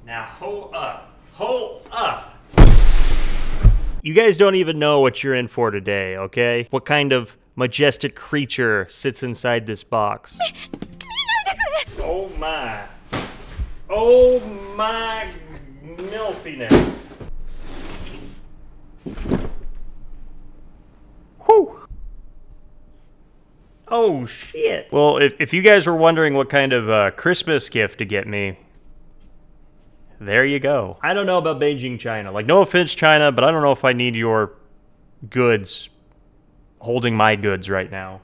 Now, hold up. Hold up! You guys don't even know what you're in for today, okay? What kind of majestic creature sits inside this box? Oh my. Oh my milfiness. Whew. Oh shit. Well, if you guys were wondering what kind of Christmas gift to get me, there you go. I don't know about Beijing, China. Like, no offense, China, but I don't know if I need your goods holding my goods right now.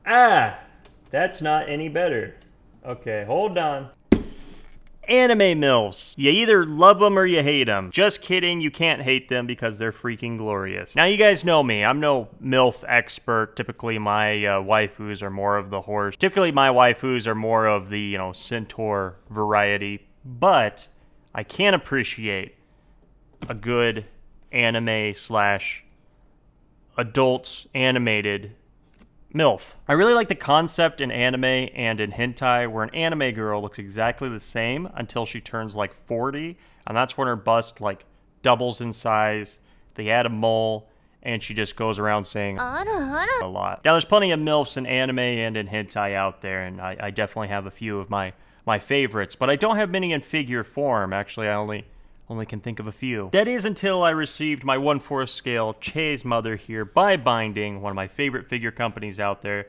Ah, that's not any better. Okay, hold on. Anime MILFs. You either love them or you hate them. Just kidding, you can't hate them because they're freaking glorious. Now, you guys know me. I'm no MILF expert. Typically, my waifus are more of the horse. Typically, my waifus are more of the, you know, centaur variety. But I can appreciate a good anime slash adult animated MILF. I really like the concept in anime and in hentai where an anime girl looks exactly the same until she turns like 40, and that's when her bust like doubles in size, they add a mole, and she just goes around saying a lot. Now there's plenty of MILFs in anime and in hentai out there, and I definitely have a few of my favorites, but I don't have many in figure form. Actually, I only can think of a few. That is until I received my 1/4 scale Che's mother here by Binding, one of my favorite figure companies out there.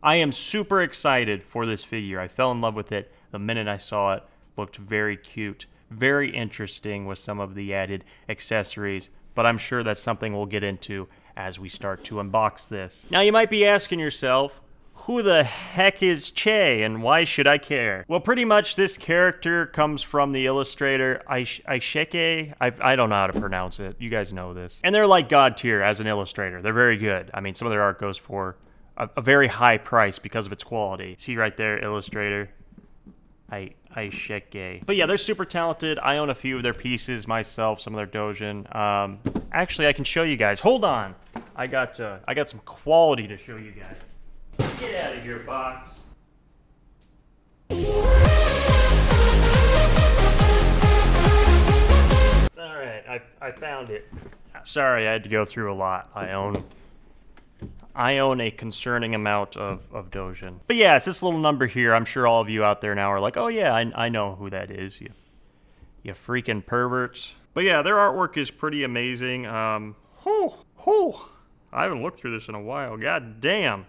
I am super excited for this figure. I fell in love with it the minute I saw it. Looked very cute, very interesting with some of the added accessories, but I'm sure that's something we'll get into as we start to unbox this. Now you might be asking yourself, who the heck is Che, and why should I care? Well, pretty much this character comes from the illustrator Aishike. I don't know how to pronounce it. You guys know this. And they're like God tier as an illustrator. They're very good. I mean, some of their art goes for a very high price because of its quality. See right there, illustrator Aishike. But yeah, they're super talented. I own a few of their pieces myself, some of their dojin. Actually, I can show you guys. Hold on. I got some quality to show you guys. Get out of here, box. Alright, I found it. Sorry, I had to go through a lot. I own a concerning amount of dojin. But yeah, it's this little number here. I'm sure all of you out there now are like, oh yeah, I know who that is. You freaking perverts. But yeah, their artwork is pretty amazing. I haven't looked through this in a while. God damn.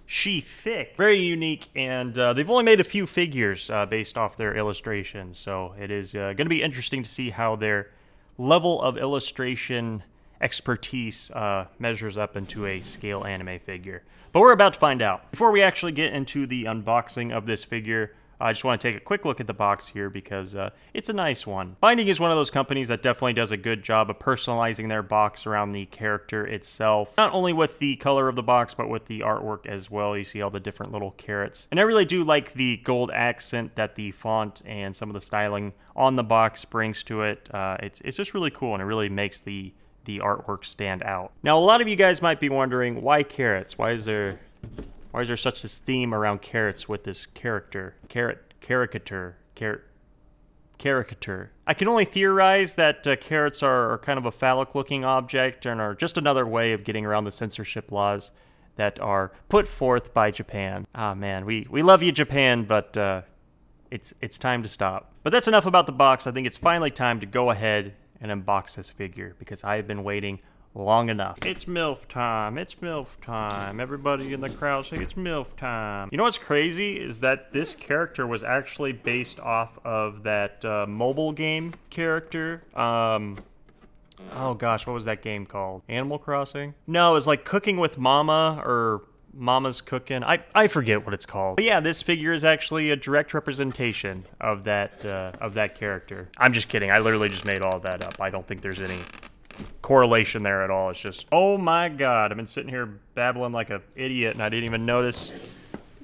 She thick. Very unique, and they've only made a few figures based off their illustrations, so it is going to be interesting to see how their level of illustration expertise measures up into a scale anime figure. But we're about to find out. Before we actually get into the unboxing of this figure, I just want to take a quick look at the box here because it's a nice one. Binding is one of those companies that definitely does a good job of personalizing their box around the character itself. Not only with the color of the box, but with the artwork as well. You see all the different little carrots. And I really do like the gold accent that the font and some of the styling on the box brings to it. It's just really cool, and it really makes the artwork stand out. Now, a lot of you guys might be wondering, why carrots? Why is there such this theme around carrots with this character? Caricature. I can only theorize that carrots are kind of a phallic-looking object and are just another way of getting around the censorship laws that are put forth by Japan. Ah, man, we love you, Japan, but it's time to stop. But that's enough about the box. I think it's finally time to go ahead and unbox this figure because I have been waiting long enough. It's MILF time. It's MILF time. Everybody in the crowd say it's MILF time. You know what's crazy is that this character was actually based off of that mobile game character. Oh gosh, what was that game called? Animal Crossing? No, it was like Cooking with Mama or Mama's Cooking. I forget what it's called. But yeah, this figure is actually a direct representation of that character. I'm just kidding. I literally just made all of that up. I don't think there's any correlation there at all. It's just, oh my god, I've been sitting here babbling like an idiot and I didn't even notice.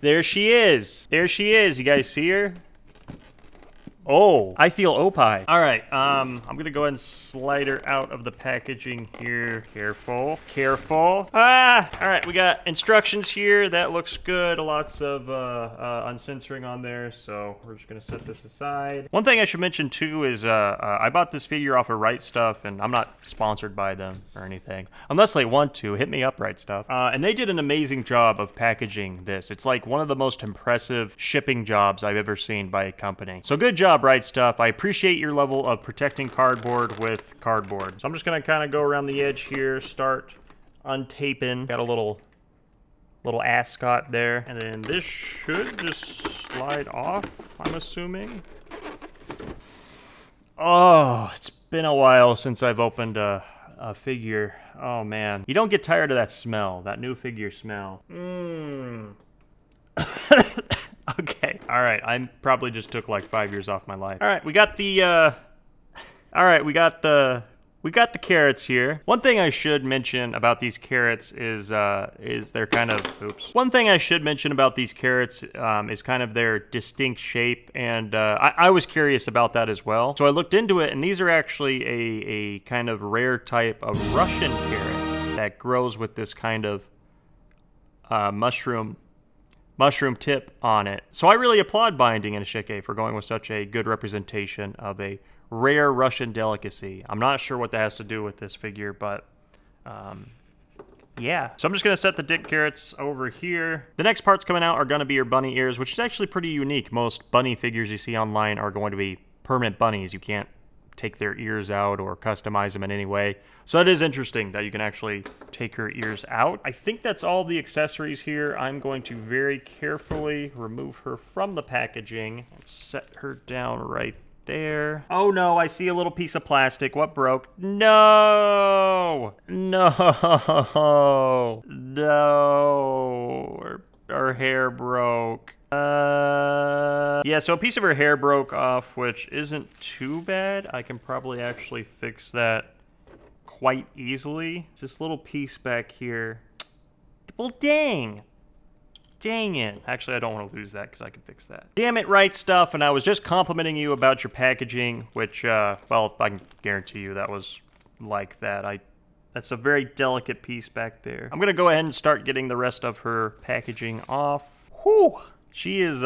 There she is. There she is. You guys see her? Oh, I feel opie. All right, I'm gonna go ahead and slide her out of the packaging here. Careful, careful. Ah, all right, we got instructions here. That looks good. Lots of uncensoring on there, so we're just gonna set this aside. One thing I should mention too is I bought this figure off of Right Stuff, and I'm not sponsored by them or anything. Unless they want to, hit me up, Right Stuff. And they did an amazing job of packaging this. It's like one of the most impressive shipping jobs I've ever seen by a company. So good job, Right Stuff. I appreciate your level of protecting cardboard with cardboard. So I'm just gonna kind of go around the edge here, start untaping. Got a little ascot there. And then this should just slide off, I'm assuming. Oh, it's been a while since I've opened a figure. Oh man, you don't get tired of that smell, that new figure smell. Okay, all right, I probably just took like 5 years off my life. All right, we got the we got the carrots here. One thing I should mention about these carrots is they're kind of, oops. One thing I should mention about these carrots is kind of their distinct shape, and I was curious about that as well. So I looked into it, and these are actually a kind of rare type of Russian carrot that grows with this kind of mushroom tip on it. So I really applaud Binding and Ashike for going with such a good representation of a rare Russian delicacy. I'm not sure what that has to do with this figure, but yeah. So I'm just gonna set the dick carrots over here. The next parts coming out are gonna be your bunny ears, which is actually pretty unique. Most bunny figures you see online are going to be permanent bunnies. You can't take their ears out or customize them in any way. So it is interesting that you can actually take her ears out. I think that's all the accessories here. I'm going to very carefully remove her from the packaging and set her down right there. Oh no, I see a little piece of plastic. What broke? No! No! No! Her hair broke. Yeah, so a piece of her hair broke off, which isn't too bad. I can probably actually fix that quite easily. It's this little piece back here. Well, dang. Dang it. Actually, I don't want to lose that because I can fix that. Damn it, Right Stuff. And I was just complimenting you about your packaging, which, well, I can guarantee you that was like that. That's a very delicate piece back there. I'm going to go ahead and start getting the rest of her packaging off. Whew. She's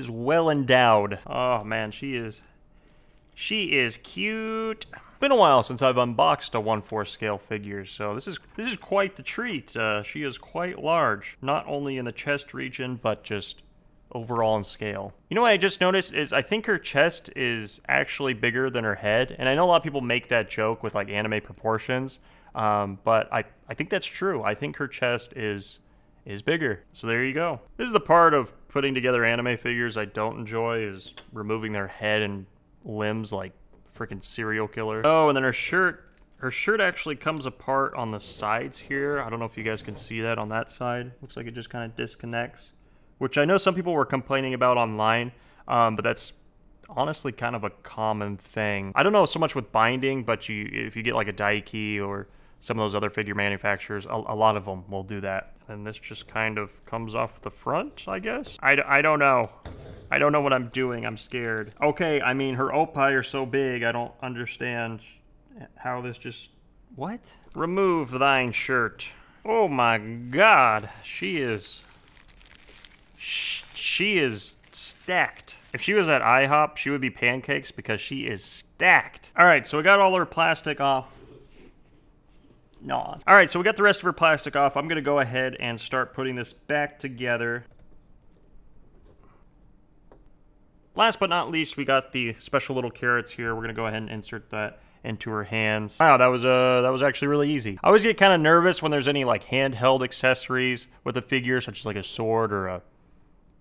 well endowed. Oh man, she is cute. Been a while since I've unboxed a 1/4 scale figure, so this is quite the treat. She is quite large, not only in the chest region, but just overall in scale. You know what I just noticed is I think her chest is actually bigger than her head, and I know a lot of people make that joke with like anime proportions, but I think that's true. I think her chest is bigger. So there you go. This is the part of putting together anime figures I don't enjoy, is removing their head and limbs like freaking serial killer. Oh, and then her shirt actually comes apart on the sides here. I don't know if you guys can see that on that side. Looks like it just kind of disconnects, which I know some people were complaining about online, but that's honestly kind of a common thing. I don't know so much with Binding, but if you get like a Daiki or some of those other figure manufacturers, a lot of them will do that. And this just kind of comes off the front, I guess? I don't know. I don't know what I'm doing. I'm scared. Okay, I mean, her opai are so big, I don't understand how this just... What? Remove thine shirt. Oh my god. She is stacked. If she was at IHOP, she would be pancakes because she is stacked. All right, so we got all her plastic off. No. All right, so we got the rest of her plastic off. I'm gonna go ahead and start putting this back together. Last but not least, we got the special little carrots here. We're gonna go ahead and insert that into her hands. Wow, that was actually really easy. I always get kind of nervous when there's any like handheld accessories with a figure, such as like a sword or a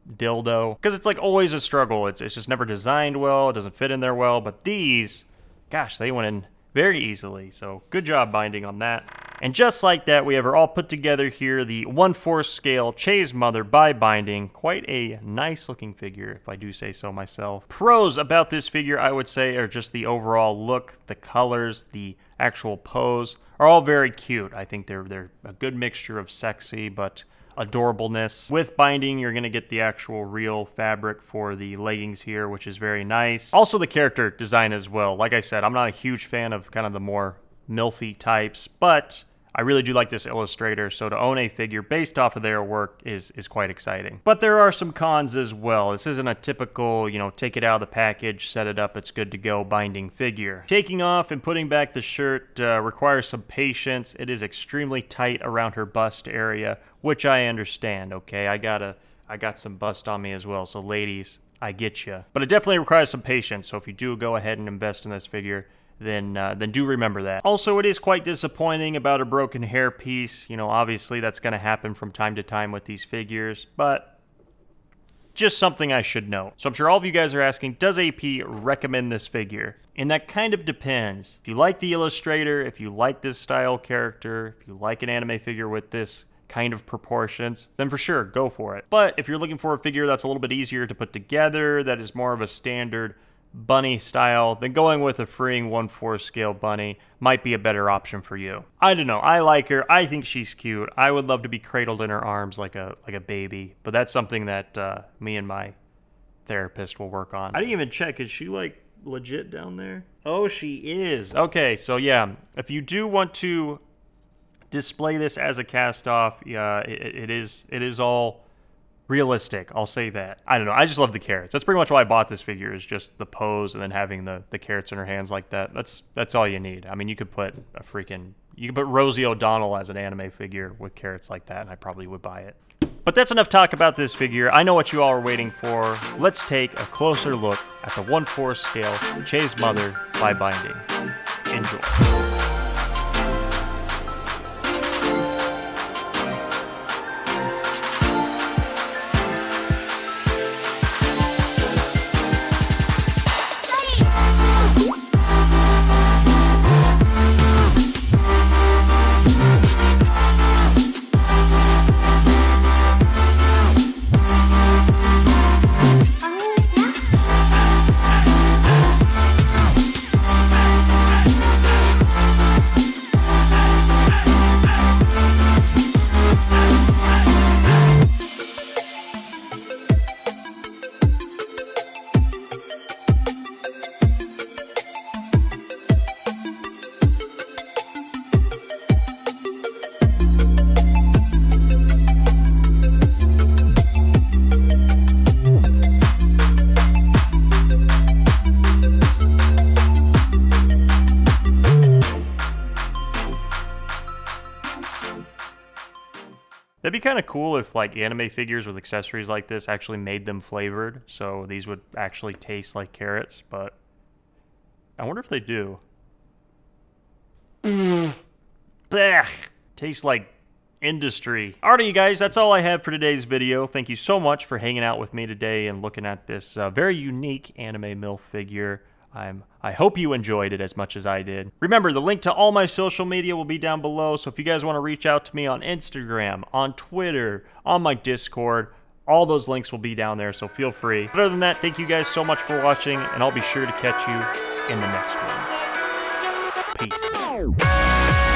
dildo, because it's like always a struggle. It's just never designed well. It doesn't fit in there well. But these, gosh, they went in very easily, so good job Binding on that. And just like that, we have her all put together here, the 1/4 scale Che's Mother by Binding. Quite a nice looking figure, if I do say so myself. Pros about this figure, I would say, are just the overall look, the colors, the actual pose, are all very cute. I think they're a good mixture of sexy, but adorableness. With binding, you're going to get the actual real fabric for the leggings here, which is very nice. Also the character design as well. Like I said, I'm not a huge fan of kind of the more milfy types, but I really do like this illustrator, so to own a figure based off of their work is quite exciting. But there are some cons as well. This isn't a typical, take it out of the package, set it up, it's good to go binding figure. Taking off and putting back the shirt requires some patience. It is extremely tight around her bust area, which I understand, okay? I got some bust on me as well, so ladies, I get you. But it definitely requires some patience, so if you do go ahead and invest in this figure, then do remember that. Also, it is quite disappointing about a broken hair piece. Obviously that's going to happen from time to time with these figures, but just something I should know. So I'm sure all of you guys are asking, does AP recommend this figure? And that kind of depends. If you like the illustrator, if you like this style character, if you like an anime figure with this kind of proportions, then for sure, go for it. But if you're looking for a figure that's a little bit easier to put together, that is more of a standard bunny style, then going with a freeing 1/4 scale bunny might be a better option for you. I don't know. I like her. I think she's cute. I would love to be cradled in her arms like a baby, but that's something that me and my therapist will work on. I didn't even check. Is she like legit down there? Oh, she is. Okay, so yeah, if you do want to display this as a cast off, yeah, it is all realistic, I'll say that. I don't know, I just love the carrots. That's pretty much why I bought this figure, is just the pose and then having the carrots in her hands like that. That's all you need. I mean, you could put Rosie O'Donnell as an anime figure with carrots like that, and I probably would buy it. But that's enough talk about this figure. I know what you all are waiting for. Let's take a closer look at the 1/4 scale Che's mother by binding. Enjoy. That'd be kind of cool if like anime figures with accessories like this actually made them flavored, so these would actually taste like carrots, but I wonder if they do. Blech! Tastes like industry. Alright, you guys, that's all I have for today's video. Thank you so much for hanging out with me today and looking at this very unique anime MILF figure. I hope you enjoyed it as much as I did. Remember, the link to all my social media will be down below, so if you guys want to reach out to me on Instagram, on Twitter, on my Discord, all those links will be down there, so feel free. But other than that, thank you guys so much for watching, and I'll be sure to catch you in the next one. Peace.